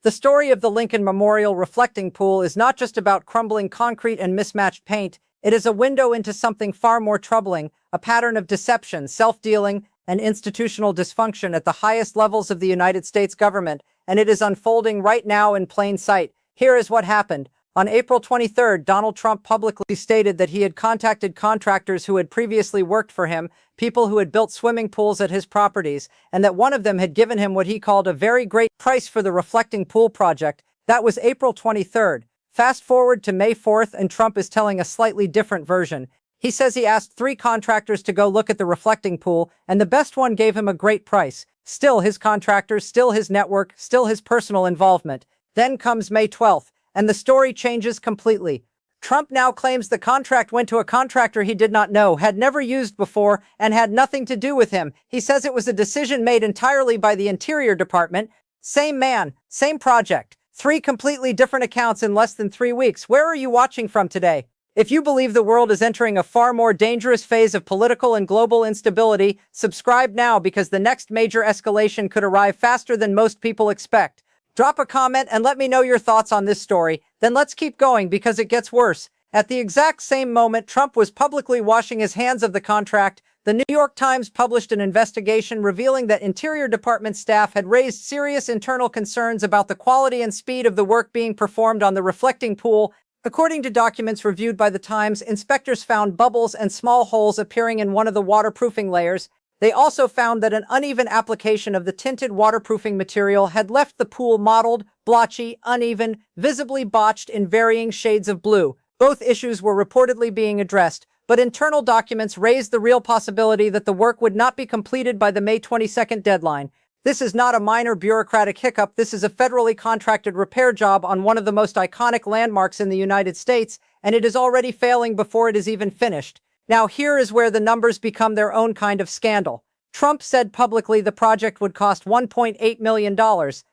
The story of the Lincoln Memorial reflecting pool is not just about crumbling concrete and mismatched paint. It is a window into something far more troubling, a pattern of deception, self-dealing, and institutional dysfunction at the highest levels of the United States government, and it is unfolding right now in plain sight. Here is what happened. On April 23rd, Donald Trump publicly stated that he had contacted contractors who had previously worked for him, people who had built swimming pools at his properties, and that one of them had given him what he called a very great price for the reflecting pool project. That was April 23rd. Fast forward to May 4th, and Trump is telling a slightly different version. He says he asked 3 contractors to go look at the reflecting pool, and the best one gave him a great price. Still his contractors, still his network, still his personal involvement. Then comes May 12th. And the story changes completely. Trump now claims the contract went to a contractor he did not know, had never used before, and had nothing to do with him. He says it was a decision made entirely by the Interior Department. Same man, same project. 3 completely different accounts in less than 3 weeks. Where are you watching from today? If you believe the world is entering a far more dangerous phase of political and global instability, subscribe now because the next major escalation could arrive faster than most people expect. Drop a comment and let me know your thoughts on this story. Then let's keep going because it gets worse. At the exact same moment Trump was publicly washing his hands of the contract, the New York Times published an investigation revealing that Interior Department staff had raised serious internal concerns about the quality and speed of the work being performed on the reflecting pool. According to documents reviewed by the Times, inspectors found bubbles and small holes appearing in one of the waterproofing layers. They also found that an uneven application of the tinted waterproofing material had left the pool mottled, blotchy, uneven, visibly botched in varying shades of blue. Both issues were reportedly being addressed, but internal documents raised the real possibility that the work would not be completed by the May 22nd deadline. This is not a minor bureaucratic hiccup. This is a federally contracted repair job on one of the most iconic landmarks in the United States, and it is already failing before it is even finished. Now here is where the numbers become their own kind of scandal. Trump said publicly the project would cost $1.8 million.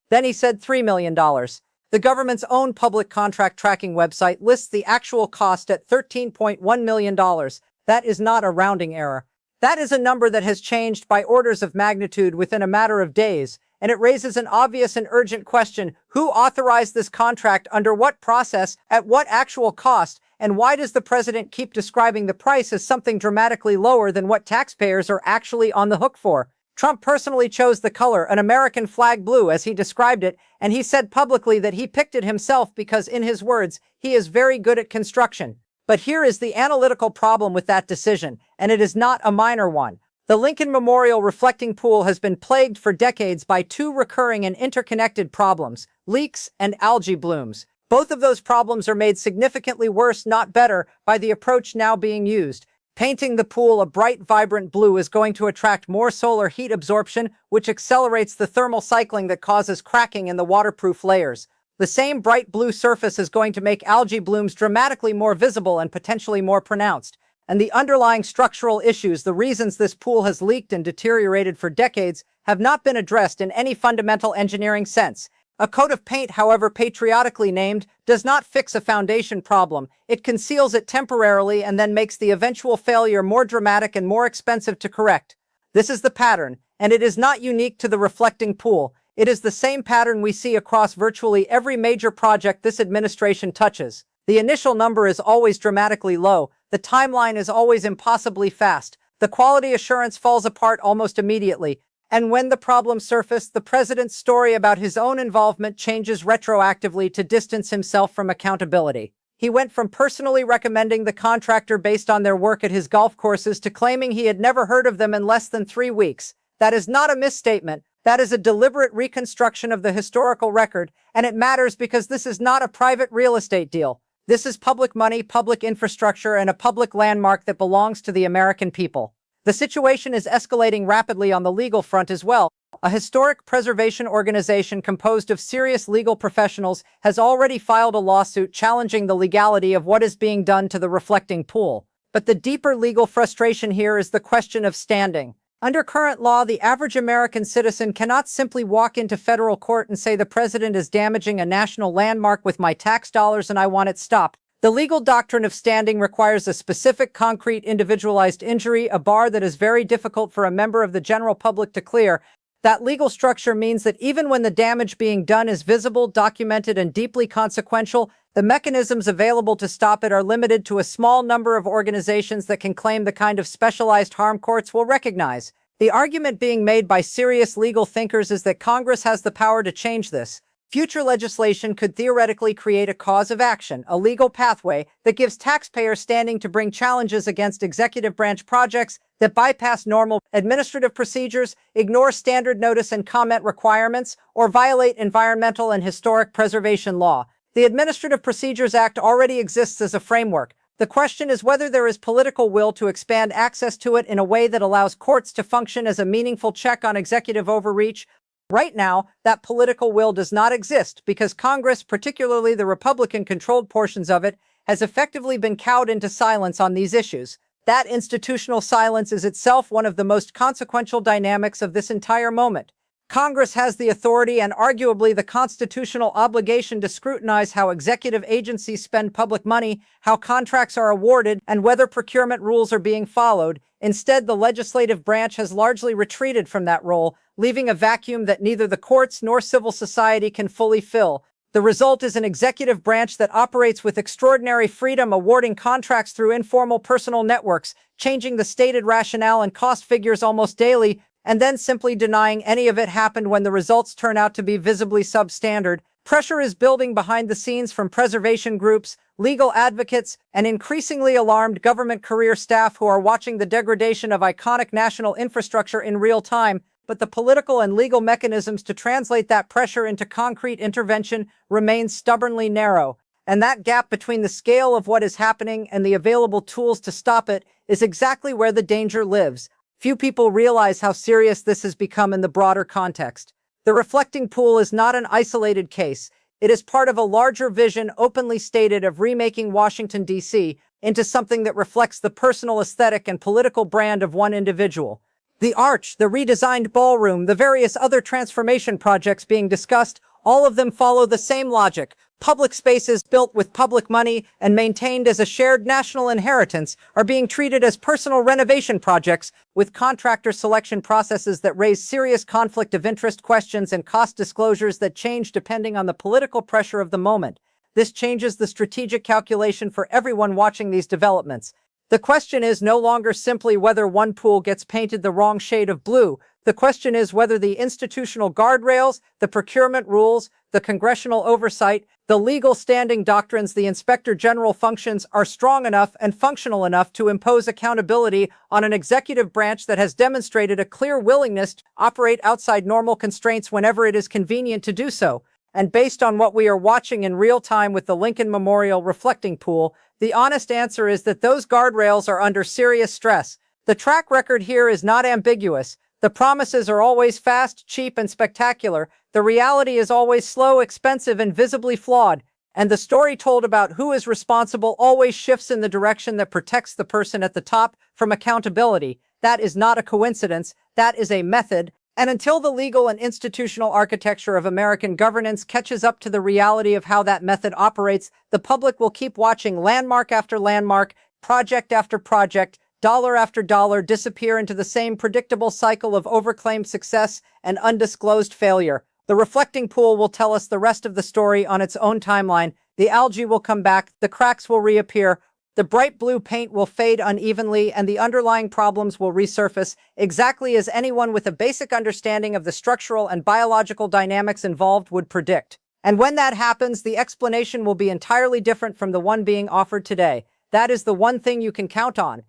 Then he said $3 million. The government's own public contract tracking website lists the actual cost at $13.1 million. That is not a rounding error. That is a number that has changed by orders of magnitude within a matter of days, and it raises an obvious and urgent question. Who authorized this contract, under what process, at what actual cost, and why does the president keep describing the price as something dramatically lower than what taxpayers are actually on the hook for? Trump personally chose the color, an American flag blue, as he described it, and he said publicly that he picked it himself because, in his words, he is very good at construction. But here is the analytical problem with that decision, and it is not a minor one. The Lincoln Memorial reflecting pool has been plagued for decades by 2 recurring and interconnected problems: leaks and algae blooms. Both of those problems are made significantly worse, not better, by the approach now being used. Painting the pool a bright, vibrant blue is going to attract more solar heat absorption, which accelerates the thermal cycling that causes cracking in the waterproof layers. The same bright blue surface is going to make algae blooms dramatically more visible and potentially more pronounced. And the underlying structural issues, the reasons this pool has leaked and deteriorated for decades, have not been addressed in any fundamental engineering sense. A coat of paint, however patriotically named, does not fix a foundation problem. It conceals it temporarily and then makes the eventual failure more dramatic and more expensive to correct. This is the pattern, and it is not unique to the reflecting pool. It is the same pattern we see across virtually every major project this administration touches. The initial number is always dramatically low. The timeline is always impossibly fast. The quality assurance falls apart almost immediately. And when the problems surface, the president's story about his own involvement changes retroactively to distance himself from accountability. He went from personally recommending the contractor based on their work at his golf courses to claiming he had never heard of them in less than 3 weeks. That is not a misstatement. That is a deliberate reconstruction of the historical record, and it matters because this is not a private real estate deal. This is public money, public infrastructure, and a public landmark that belongs to the American people. The situation is escalating rapidly on the legal front as well. A historic preservation organization composed of serious legal professionals has already filed a lawsuit challenging the legality of what is being done to the reflecting pool. But the deeper legal frustration here is the question of standing. Under current law, the average American citizen cannot simply walk into federal court and say the president is damaging a national landmark with my tax dollars and I want it stopped. The legal doctrine of standing requires a specific, concrete, individualized injury, a bar that is very difficult for a member of the general public to clear. That legal structure means that even when the damage being done is visible, documented, and deeply consequential, the mechanisms available to stop it are limited to a small number of organizations that can claim the kind of specialized harm courts will recognize. The argument being made by serious legal thinkers is that Congress has the power to change this. Future legislation could theoretically create a cause of action, a legal pathway that gives taxpayers standing to bring challenges against executive branch projects that bypass normal administrative procedures, ignore standard notice and comment requirements, or violate environmental and historic preservation law. The Administrative Procedures Act already exists as a framework. The question is whether there is political will to expand access to it in a way that allows courts to function as a meaningful check on executive overreach. Right now, that political will does not exist because Congress, particularly the Republican-controlled portions of it, has effectively been cowed into silence on these issues. That institutional silence is itself one of the most consequential dynamics of this entire moment. Congress has the authority and arguably the constitutional obligation to scrutinize how executive agencies spend public money, how contracts are awarded, and whether procurement rules are being followed. Instead, the legislative branch has largely retreated from that role, leaving a vacuum that neither the courts nor civil society can fully fill. The result is an executive branch that operates with extraordinary freedom, awarding contracts through informal personal networks, changing the stated rationale and cost figures almost daily, and then simply denying any of it happened when the results turn out to be visibly substandard. Pressure is building behind the scenes from preservation groups, legal advocates, and increasingly alarmed government career staff who are watching the degradation of iconic national infrastructure in real time. But the political and legal mechanisms to translate that pressure into concrete intervention remain stubbornly narrow. And that gap between the scale of what is happening and the available tools to stop it is exactly where the danger lives. Few people realize how serious this has become in the broader context. The reflecting pool is not an isolated case. It is part of a larger vision openly stated of remaking Washington, D.C. into something that reflects the personal aesthetic and political brand of one individual. The arch, the redesigned ballroom, the various other transformation projects being discussed, all of them follow the same logic. Public spaces built with public money and maintained as a shared national inheritance are being treated as personal renovation projects with contractor selection processes that raise serious conflict of interest questions and cost disclosures that change depending on the political pressure of the moment. This changes the strategic calculation for everyone watching these developments. The question is no longer simply whether one pool gets painted the wrong shade of blue. The question is whether the institutional guardrails, the procurement rules, the congressional oversight, the legal standing doctrines, the inspector general functions are strong enough and functional enough to impose accountability on an executive branch that has demonstrated a clear willingness to operate outside normal constraints whenever it is convenient to do so. And based on what we are watching in real time with the Lincoln Memorial reflecting pool, the honest answer is that those guardrails are under serious stress. The track record here is not ambiguous. The promises are always fast, cheap, and spectacular. The reality is always slow, expensive, and visibly flawed. And the story told about who is responsible always shifts in the direction that protects the person at the top from accountability. That is not a coincidence. That is a method. And until the legal and institutional architecture of American governance catches up to the reality of how that method operates, the public will keep watching landmark after landmark, project after project, dollar after dollar disappear into the same predictable cycle of overclaimed success and undisclosed failure. The reflecting pool will tell us the rest of the story on its own timeline. The algae will come back, the cracks will reappear, the bright blue paint will fade unevenly, and the underlying problems will resurface, exactly as anyone with a basic understanding of the structural and biological dynamics involved would predict. And when that happens, the explanation will be entirely different from the one being offered today. That is the one thing you can count on.